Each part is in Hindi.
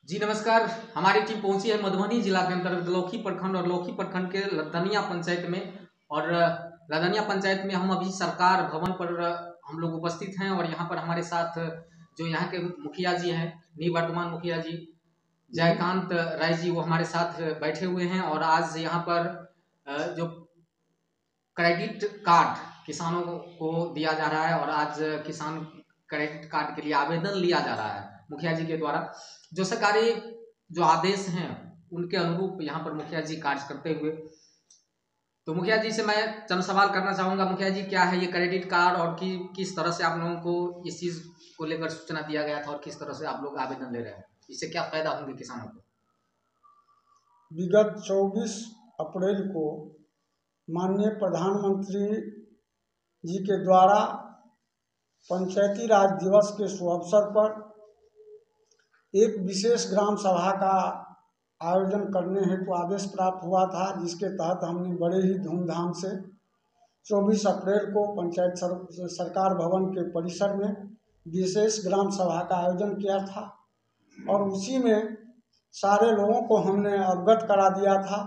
जी नमस्कार। हमारी टीम पहुंची है मधुबनी जिला के अंतर्गत लौकी प्रखंड और लौकी प्रखंड के लदनिया पंचायत में। और लदनिया पंचायत में हम अभी सरकार भवन पर हम लोग उपस्थित हैं और यहाँ पर हमारे साथ जो यहाँ के मुखिया जी हैं, निवर्तमान मुखिया जी जयकांत राय जी, वो हमारे साथ बैठे हुए हैं। और आज यहाँ पर जो क्रेडिट कार्ड किसानों को दिया जा रहा है और आज किसान क्रेडिट कार्ड के लिए आवेदन लिया जा रहा है मुखिया जी के द्वारा। जो सरकारी जो आदेश हैं उनके अनुरूप यहाँ पर मुखिया जी कार्य करते हुए। तो मुखिया जी से मैं चंद सवाल करना चाहूँगा। मुखिया जी, क्या है ये क्रेडिट कार्ड और किस तरह से आप लोगों को इस चीज़ को लेकर सूचना दिया गया था और किस तरह से आप लोग आवेदन ले रहे हैं, इससे क्या फायदा होंगे किसानों को? विगत 24 अप्रैल को माननीय प्रधानमंत्री जी के द्वारा पंचायती राज दिवस के शुभ अवसर पर एक विशेष ग्राम सभा का आयोजन करने हेतु आदेश प्राप्त हुआ था, जिसके तहत हमने बड़े ही धूमधाम से 24 अप्रैल को पंचायत सरकार भवन के परिसर में विशेष ग्राम सभा का आयोजन किया था। और उसी में सारे लोगों को हमने अवगत करा दिया था,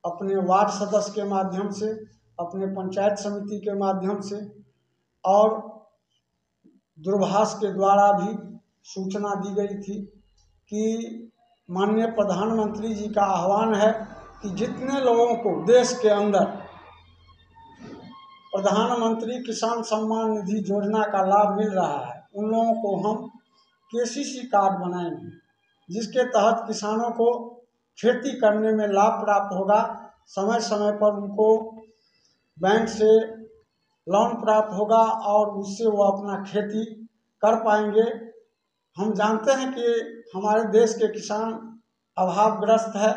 अपने वार्ड सदस्य के माध्यम से, अपने पंचायत समिति के माध्यम से और दूरभाष के द्वारा भी सूचना दी गई थी कि माननीय प्रधानमंत्री जी का आह्वान है कि जितने लोगों को देश के अंदर प्रधानमंत्री किसान सम्मान निधि योजना का लाभ मिल रहा है, उन लोगों को हम केसीसी कार्ड बनाएंगे, जिसके तहत किसानों को खेती करने में लाभ प्राप्त होगा। समय समय पर उनको बैंक से लोन प्राप्त होगा और उससे वो अपना खेती कर पाएंगे। हम जानते हैं कि हमारे देश के किसान अभावग्रस्त है,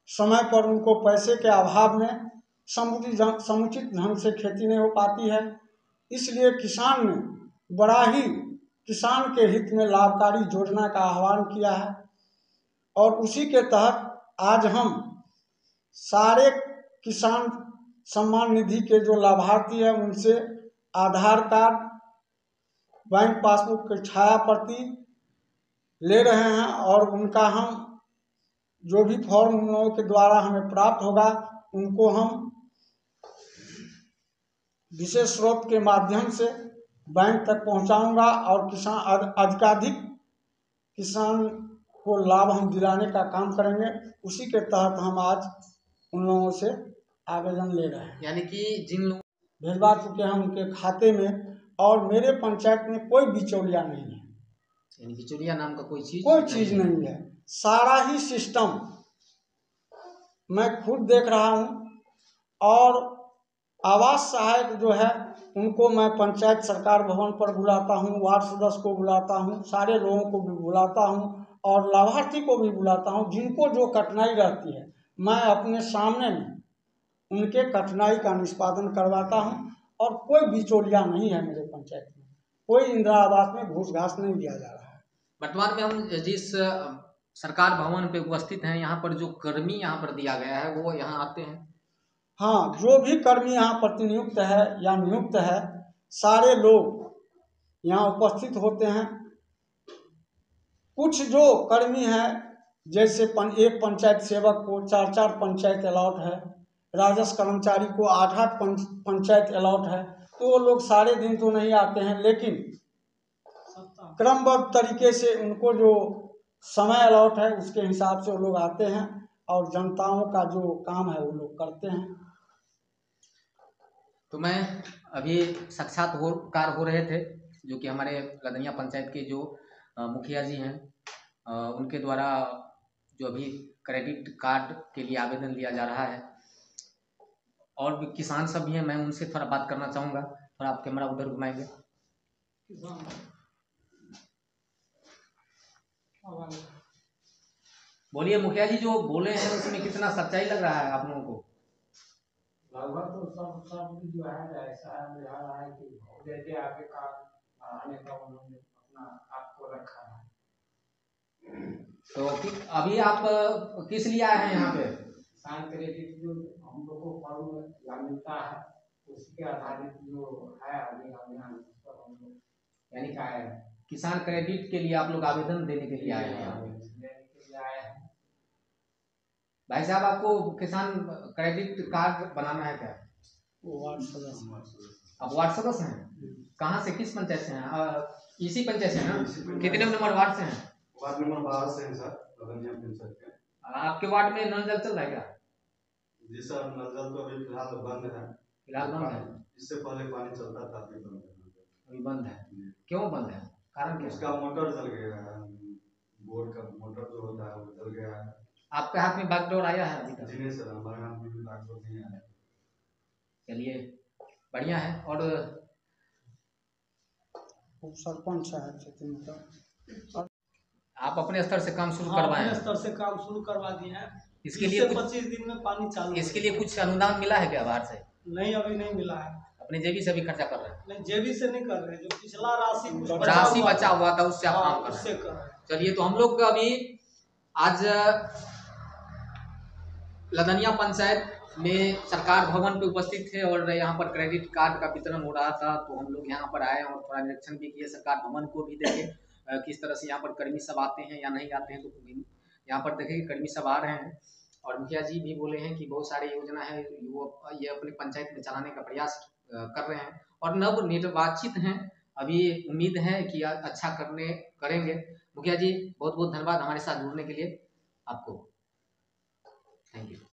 समय पर उनको पैसे के अभाव में समुचित ढंग से खेती नहीं हो पाती है। इसलिए किसान ने बड़ा ही किसान के हित में लाभकारी योजना का आह्वान किया है और उसी के तहत आज हम सारे किसान सम्मान निधि के जो लाभार्थी हैं उनसे आधार कार्ड, बैंक पासबुक की छाया प्रति ले रहे हैं और उनका हम जो भी फॉर्म उन लोगों के द्वारा हमें प्राप्त होगा उनको हम विशेष स्रोत के माध्यम से बैंक तक पहुंचाऊंगा और किसान अधिकाधिक किसान को लाभ हम दिलाने का काम करेंगे। उसी के तहत हम आज उन लोगों से आवेदन ले रहे हैं, यानी कि जिन लोग भेजवा चुके हैं उनके खाते में। और मेरे पंचायत में कोई बिचौलिया नहीं है, यानी बिचौलिया नाम का कोई चीज़ नहीं है। सारा ही सिस्टम मैं खुद देख रहा हूँ और आवास सहायक जो है उनको मैं पंचायत सरकार भवन पर बुलाता हूँ, वार्ड सदस्य को बुलाता हूँ, सारे लोगों को भी बुलाता हूँ और लाभार्थी को भी बुलाता हूँ। जिनको जो कठिनाई रहती है मैं अपने सामने में उनके कठिनाई का निष्पादन करवाता हूँ। और कोई बिचौलिया नहीं है मेरे पंचायत में, कोई इंदिरा आवास में घूस घास नहीं दिया जा रहा है। वर्तमान में हम जिस सरकार भवन पे उपस्थित हैं, यहाँ पर जो कर्मी यहाँ पर दिया गया है वो यहाँ आते हैं। हाँ, जो भी कर्मी यहाँ प्रतिनियुक्त है या नियुक्त है, सारे लोग यहाँ उपस्थित होते हैं। कुछ जो कर्मी हैं, जैसे एक पंचायत सेवक को 4-4 पंचायत अलॉट है, राजस्व कर्मचारी को 8-8 पंचायत अलॉट है, तो वो लोग सारे दिन तो नहीं आते हैं, लेकिन क्रमबद्ध तरीके से उनको जो समय अलॉट है उसके हिसाब से वो लोग आते हैं और जनताओं का जो काम है वो लोग करते हैं। तो मैं अभी साक्षात्कार हो रहे थे जो कि हमारे लदनिया पंचायत के जो मुखिया जी हैं, उनके द्वारा जो अभी क्रेडिट कार्ड के लिए आवेदन लिया जा रहा है। और भी किसान सब भी हैं, मैं उनसे थोड़ा बात करना चाहूँगा। थोड़ा आप कैमरा उधर घुमाएंगे। बोलिए मुखिया जी, जो बोले हैं उसमें कितना सच्चाई लग रहा है आप लोगों को? लगभग तो सब जो है ऐसा लग रहा है कि जैसे आपके काम आने का उन्होंने अपना आपको रखा है। तो अभी आप किस लिए आए हैं यहाँ पे? किसान क्रेडिट जो हम लोग को फॉर्म मिलता है उसके आधारित जो है अभी अभियान उस पर हम लोग यानी क्या है, किसान क्रेडिट के लिए आप लोग आवेदन देने के लिए आए हैं यहाँ पे? भाई साहब, आपको किसान क्रेडिट कार्ड बनाना है क्या? वो वार्ड सदस्य आप वार्ड सदस्य हैं? कहाँ से, किस पंचायत से हैं? इसी पंचायत से हैं ना? कितने नंबर वार्ड से हैं? वार्ड नंबर 12 से हैं सर, लदनिया पंचायत के। आपके वार्ड में नल जल चल रहा है क्या? जी सर, नल जल तो अभी फिलहाल बंद है। फिलहाल बंद है? इससे पहले पानी चलता था, अभी बंद है। अभी बंद है? क्यों बंद है, कारण क्या है? उसका मोटर जल गया है, बोर्ड का मोटर जो होता है वो जल गया है। आपके हाथ में बागडोर आया है अभी तक? जी नहीं सर, हमारे हाथ में भी बागडोर नहीं आया। चलिए, बढ़िया है। और सरपंच है, आप अपने स्तर से काम शुरू हाँ, करवाएं? अपने स्तर से काम शुरू करवा दिए हैं। इसके लिए 25 दिन में पानी चालू। इसके लिए कुछ अनुदान मिला है क्या बाहर से? नहीं, अभी नहीं मिला है। अपने जेबी से भी खर्चा कर रहे हैं? नहीं, जेबी से नहीं कर रहे, जो पिछला राशि बचा हुआ था उससे आप काम कर रहे हैं। चलिए, तो हम लोग अभी आज लदनिया पंचायत में सरकार भवन पे उपस्थित थे और यहाँ पर क्रेडिट कार्ड का वितरण हो रहा था, तो हम लोग यहाँ पर आए और थोड़ा निरीक्षण भी किए, सरकार भवन को भी देखे किस तरह से यहाँ पर कर्मी सब आते हैं या नहीं आते हैं। तो यहाँ पर देखे कि कर्मी सब आ रहे हैं और मुखिया जी भी बोले हैं कि बहुत सारी योजना है वो ये अपनी पंचायत में चलाने का प्रयास कर रहे हैं और नव निर्वाचित हैं। अभी उम्मीद है कि अच्छा करेंगे। मुखिया जी, बहुत बहुत धन्यवाद हमारे साथ जुड़ने के लिए। आपको थैंक यू।